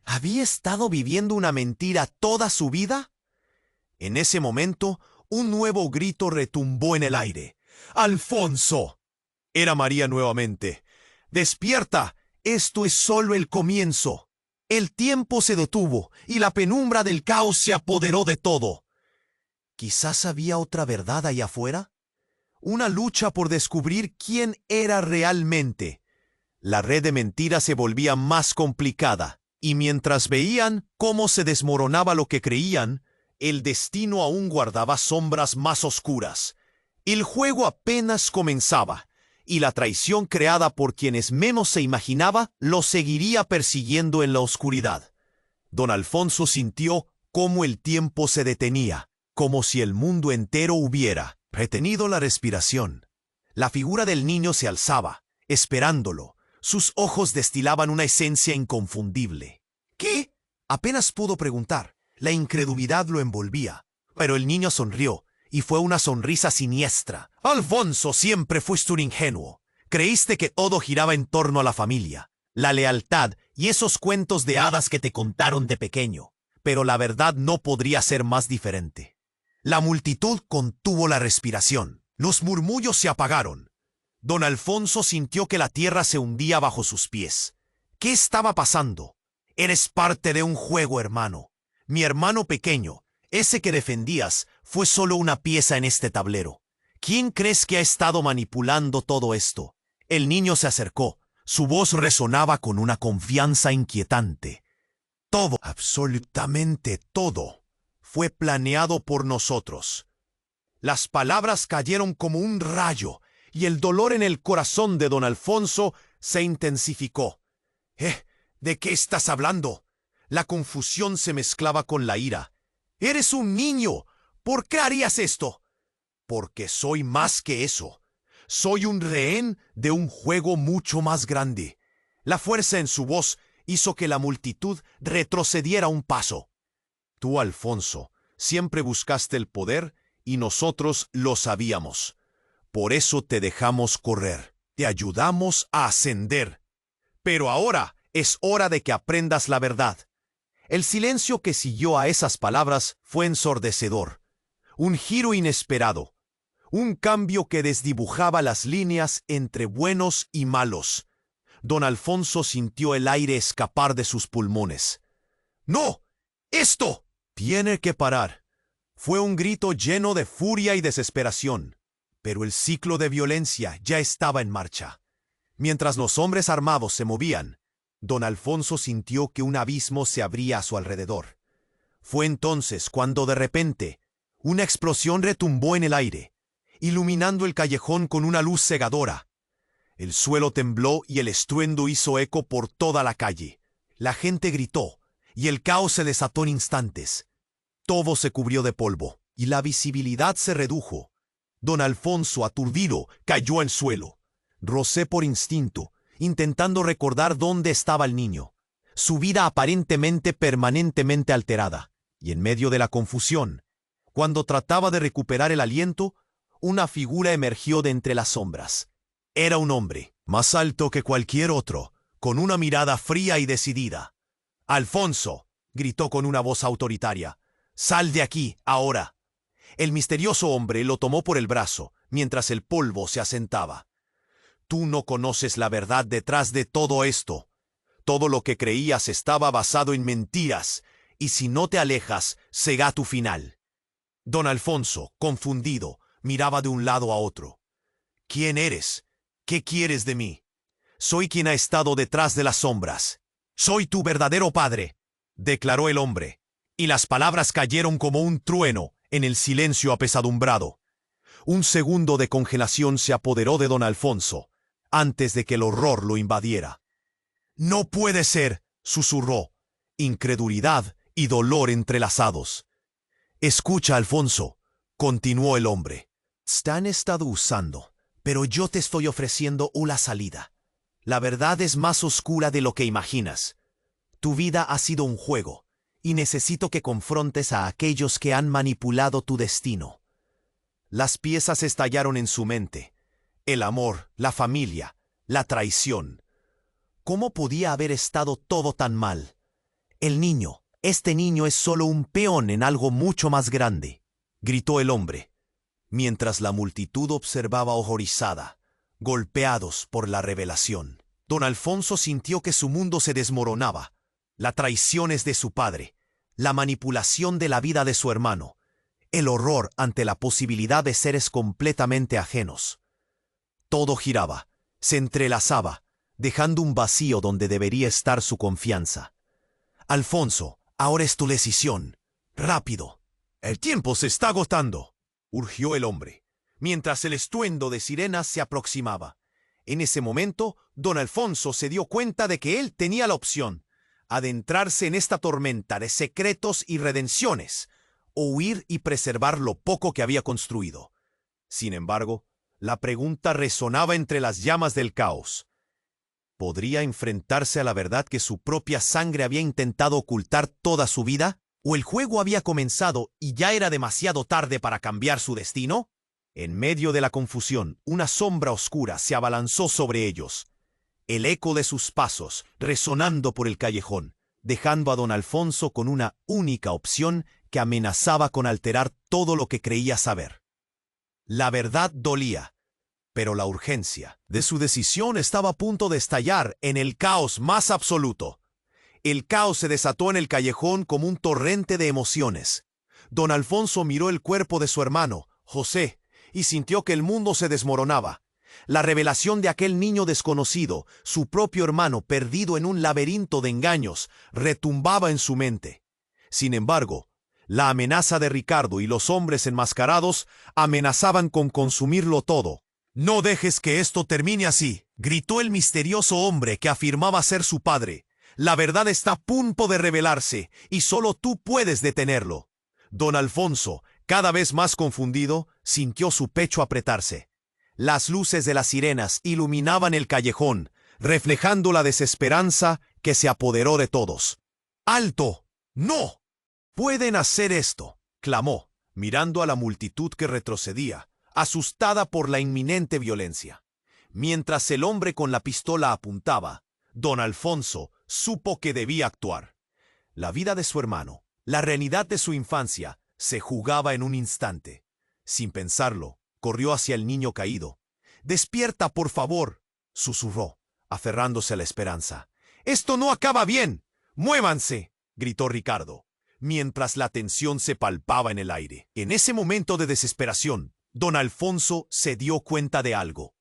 ¿Había estado viviendo una mentira toda su vida? En ese momento, un nuevo grito retumbó en el aire. «¡Alfonso!». Era María nuevamente. «¡Despierta! Esto es solo el comienzo». El tiempo se detuvo y la penumbra del caos se apoderó de todo. ¿Quizás había otra verdad allá afuera? Una lucha por descubrir quién era realmente. La red de mentiras se volvía más complicada, y mientras veían cómo se desmoronaba lo que creían, el destino aún guardaba sombras más oscuras. El juego apenas comenzaba, y la traición creada por quienes menos se imaginaba lo seguiría persiguiendo en la oscuridad. Don Alfonso sintió cómo el tiempo se detenía, como si el mundo entero hubiera retenido la respiración. La figura del niño se alzaba, esperándolo. Sus ojos destilaban una esencia inconfundible. ¿Qué? Apenas pudo preguntar. La incredulidad lo envolvía, pero el niño sonrió, y fue una sonrisa siniestra. «Alfonso, siempre fuiste un ingenuo. Creíste que todo giraba en torno a la familia, la lealtad y esos cuentos de hadas que te contaron de pequeño. Pero la verdad no podría ser más diferente». La multitud contuvo la respiración. Los murmullos se apagaron. Don Alfonso sintió que la tierra se hundía bajo sus pies. ¿Qué estaba pasando? «Eres parte de un juego, hermano. Mi hermano pequeño, ese que defendías, fue solo una pieza en este tablero. ¿Quién crees que ha estado manipulando todo esto?». El niño se acercó. Su voz resonaba con una confianza inquietante. «Todo, absolutamente todo, fue planeado por nosotros». Las palabras cayeron como un rayo, y el dolor en el corazón de don Alfonso se intensificó. ¿De qué estás hablando?». La confusión se mezclaba con la ira. «Eres un niño. ¿Por qué harías esto?». «Porque soy más que eso. Soy un rehén de un juego mucho más grande». La fuerza en su voz hizo que la multitud retrocediera un paso. Tú, Alfonso, siempre buscaste el poder y nosotros lo sabíamos. Por eso te dejamos correr. Te ayudamos a ascender. Pero ahora es hora de que aprendas la verdad. El silencio que siguió a esas palabras fue ensordecedor. Un giro inesperado. Un cambio que desdibujaba las líneas entre buenos y malos. Don Alfonso sintió el aire escapar de sus pulmones. ¡No! ¡Esto! Tiene que parar. Fue un grito lleno de furia y desesperación. Pero el ciclo de violencia ya estaba en marcha. Mientras los hombres armados se movían, don Alfonso sintió que un abismo se abría a su alrededor. Fue entonces cuando de repente una explosión retumbó en el aire, iluminando el callejón con una luz cegadora. El suelo tembló y el estruendo hizo eco por toda la calle. La gente gritó, y el caos se desató en instantes. Todo se cubrió de polvo, y la visibilidad se redujo. Don Alfonso, aturdido, cayó al suelo. Rocé por instinto, intentando recordar dónde estaba el niño. Su vida aparentemente permanentemente alterada. Y en medio de la confusión, cuando trataba de recuperar el aliento, una figura emergió de entre las sombras. Era un hombre, más alto que cualquier otro, con una mirada fría y decidida. «Alfonso», gritó con una voz autoritaria, «sal de aquí, ahora». El misterioso hombre lo tomó por el brazo, mientras el polvo se asentaba. «Tú no conoces la verdad detrás de todo esto. Todo lo que creías estaba basado en mentiras, y si no te alejas, será tu final». Don Alfonso, confundido, miraba de un lado a otro. «¿Quién eres? ¿Qué quieres de mí? Soy quien ha estado detrás de las sombras. Soy tu verdadero padre», declaró el hombre, y las palabras cayeron como un trueno en el silencio apesadumbrado. Un segundo de congelación se apoderó de don Alfonso, antes de que el horror lo invadiera. «No puede ser», susurró, incredulidad y dolor entrelazados. «Escucha, Alfonso», continuó el hombre. «Te han estado usando, pero yo te estoy ofreciendo una salida. La verdad es más oscura de lo que imaginas. Tu vida ha sido un juego, y necesito que confrontes a aquellos que han manipulado tu destino». Las piezas estallaron en su mente. El amor, la familia, la traición. ¿Cómo podía haber estado todo tan mal? El niño, este niño es solo un peón en algo mucho más grande, gritó el hombre, mientras la multitud observaba horrorizada, golpeados por la revelación. Don Alfonso sintió que su mundo se desmoronaba. La traición es de su padre, la manipulación de la vida de su hermano, el horror ante la posibilidad de seres completamente ajenos. Todo giraba, se entrelazaba, dejando un vacío donde debería estar su confianza. «Alfonso, ahora es tu decisión. Rápido». «El tiempo se está agotando», urgió el hombre, mientras el estruendo de sirenas se aproximaba. En ese momento, don Alfonso se dio cuenta de que él tenía la opción: adentrarse en esta tormenta de secretos y redenciones, o huir y preservar lo poco que había construido. Sin embargo, la pregunta resonaba entre las llamas del caos. ¿Podría enfrentarse a la verdad que su propia sangre había intentado ocultar toda su vida? ¿O el juego había comenzado y ya era demasiado tarde para cambiar su destino? En medio de la confusión, una sombra oscura se abalanzó sobre ellos. El eco de sus pasos resonando por el callejón, dejando a don Alfonso con una única opción que amenazaba con alterar todo lo que creía saber. La verdad dolía, pero la urgencia de su decisión estaba a punto de estallar en el caos más absoluto. El caos se desató en el callejón como un torrente de emociones. Don Alfonso miró el cuerpo de su hermano, José, y sintió que el mundo se desmoronaba. La revelación de aquel niño desconocido, su propio hermano perdido en un laberinto de engaños, retumbaba en su mente. Sin embargo, la amenaza de Ricardo y los hombres enmascarados amenazaban con consumirlo todo. «No dejes que esto termine así», gritó el misterioso hombre que afirmaba ser su padre. «La verdad está a punto de revelarse, y solo tú puedes detenerlo». Don Alfonso, cada vez más confundido, sintió su pecho apretarse. Las luces de las sirenas iluminaban el callejón, reflejando la desesperanza que se apoderó de todos. «¡Alto! ¡No!». «Pueden hacer esto», clamó, mirando a la multitud que retrocedía, asustada por la inminente violencia. Mientras el hombre con la pistola apuntaba, don Alfonso supo que debía actuar. La vida de su hermano, la realidad de su infancia, se jugaba en un instante. Sin pensarlo, corrió hacia el niño caído. «Despierta, por favor», susurró, aferrándose a la esperanza. «Esto no acaba bien. ¡Muévanse!», gritó Ricardo, mientras la tensión se palpaba en el aire. En ese momento de desesperación, don Alfonso se dio cuenta de algo.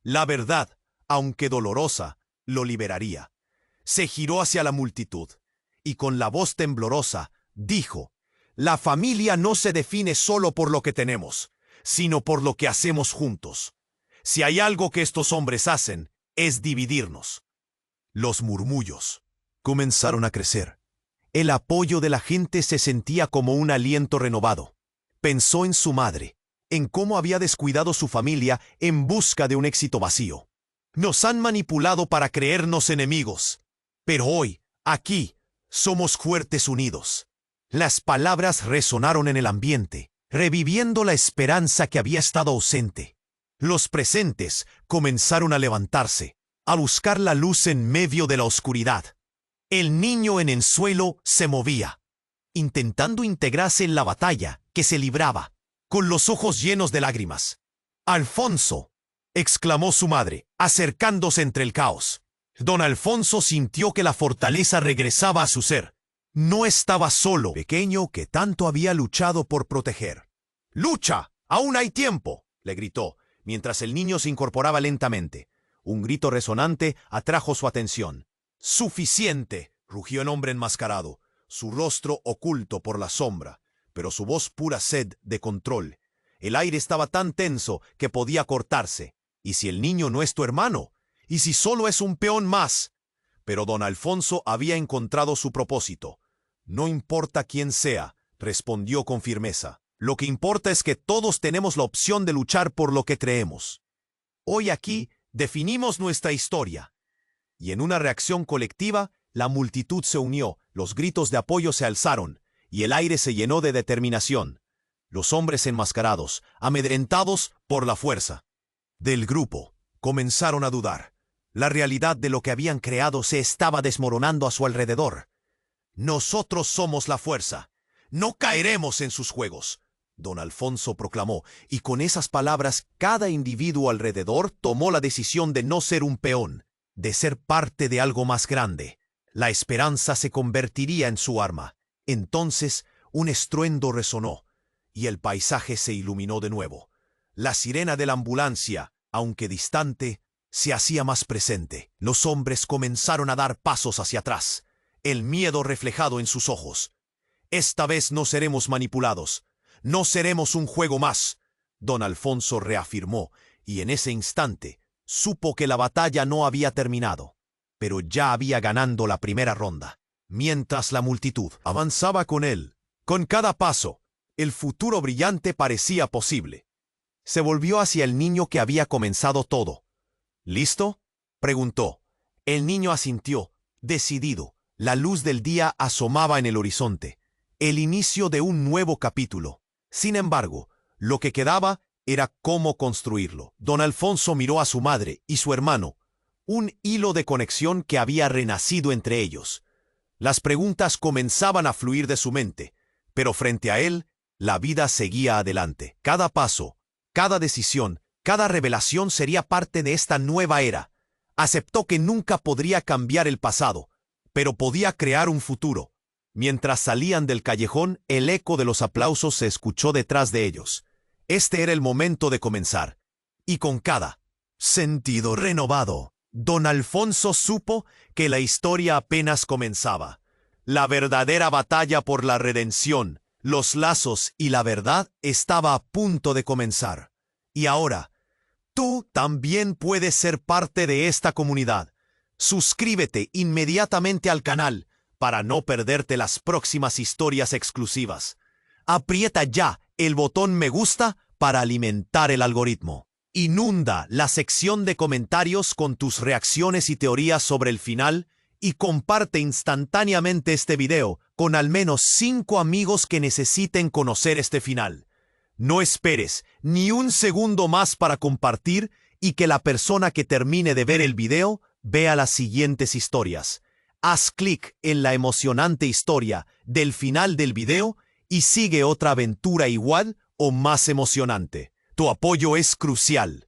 La verdad, aunque dolorosa, lo liberaría. Se giró hacia la multitud y con la voz temblorosa dijo: «La familia no se define solo por lo que tenemos, sino por lo que hacemos juntos. Si hay algo que estos hombres hacen, es dividirnos». Los murmullos comenzaron a crecer. El apoyo de la gente se sentía como un aliento renovado. Pensó en su madre, en cómo había descuidado su familia en busca de un éxito vacío. «Nos han manipulado para creernos enemigos, pero hoy, aquí, somos fuertes unidos». Las palabras resonaron en el ambiente, reviviendo la esperanza que había estado ausente. Los presentes comenzaron a levantarse, a buscar la luz en medio de la oscuridad. El niño en el suelo se movía, intentando integrarse en la batalla que se libraba, con los ojos llenos de lágrimas. «Alfonso», exclamó su madre, acercándose entre el caos. Don Alfonso sintió que la fortaleza regresaba a su ser. No estaba solo, pequeño que tanto había luchado por proteger. «¡Lucha! ¡Aún hay tiempo!», le gritó, mientras el niño se incorporaba lentamente. Un grito resonante atrajo su atención. «¡Suficiente!», rugió el hombre enmascarado, su rostro oculto por la sombra, pero su voz pura sed de control. El aire estaba tan tenso que podía cortarse. «¿Y si el niño no es tu hermano? ¿Y si solo es un peón más?». Pero don Alfonso había encontrado su propósito. «No importa quién sea», respondió con firmeza. «Lo que importa es que todos tenemos la opción de luchar por lo que creemos. Hoy aquí definimos nuestra historia». Y en una reacción colectiva, la multitud se unió, los gritos de apoyo se alzaron, y el aire se llenó de determinación. Los hombres enmascarados, amedrentados por la fuerza del grupo, comenzaron a dudar. La realidad de lo que habían creado se estaba desmoronando a su alrededor. «Nosotros somos la fuerza. No caeremos en sus juegos», don Alfonso proclamó, y con esas palabras cada individuo alrededor tomó la decisión de no ser un peón, de ser parte de algo más grande. La esperanza se convertiría en su arma. Entonces un estruendo resonó, y el paisaje se iluminó de nuevo. La sirena de la ambulancia, aunque distante, se hacía más presente. Los hombres comenzaron a dar pasos hacia atrás, el miedo reflejado en sus ojos. «Esta vez no seremos manipulados. No seremos un juego más», don Alfonso reafirmó, y en ese instante supo que la batalla no había terminado, pero ya había ganado la primera ronda. Mientras la multitud avanzaba con él, con cada paso, el futuro brillante parecía posible. Se volvió hacia el niño que había comenzado todo. «¿Listo?», preguntó. El niño asintió, decidido. La luz del día asomaba en el horizonte, el inicio de un nuevo capítulo. Sin embargo, lo que quedaba era cómo construirlo. Don Alfonso miró a su madre y su hermano, un hilo de conexión que había renacido entre ellos. Las preguntas comenzaban a fluir de su mente, pero frente a él, la vida seguía adelante. Cada paso, cada decisión, cada revelación sería parte de esta nueva era. Aceptó que nunca podría cambiar el pasado, pero podía crear un futuro. Mientras salían del callejón, el eco de los aplausos se escuchó detrás de ellos. Este era el momento de comenzar. Y con cada sentido renovado, don Alfonso supo que la historia apenas comenzaba. La verdadera batalla por la redención, los lazos y la verdad estaba a punto de comenzar. Y ahora, tú también puedes ser parte de esta comunidad. Suscríbete inmediatamente al canal para no perderte las próximas historias exclusivas. Aprieta ya el botón me gusta para alimentar el algoritmo. Inunda la sección de comentarios con tus reacciones y teorías sobre el final y comparte instantáneamente este video con al menos 5 amigos que necesiten conocer este final. No esperes ni un segundo más para compartir y que la persona que termine de ver el video vea las siguientes historias. Haz clic en la emocionante historia del final del video y sigue otra aventura igual o más emocionante. Tu apoyo es crucial.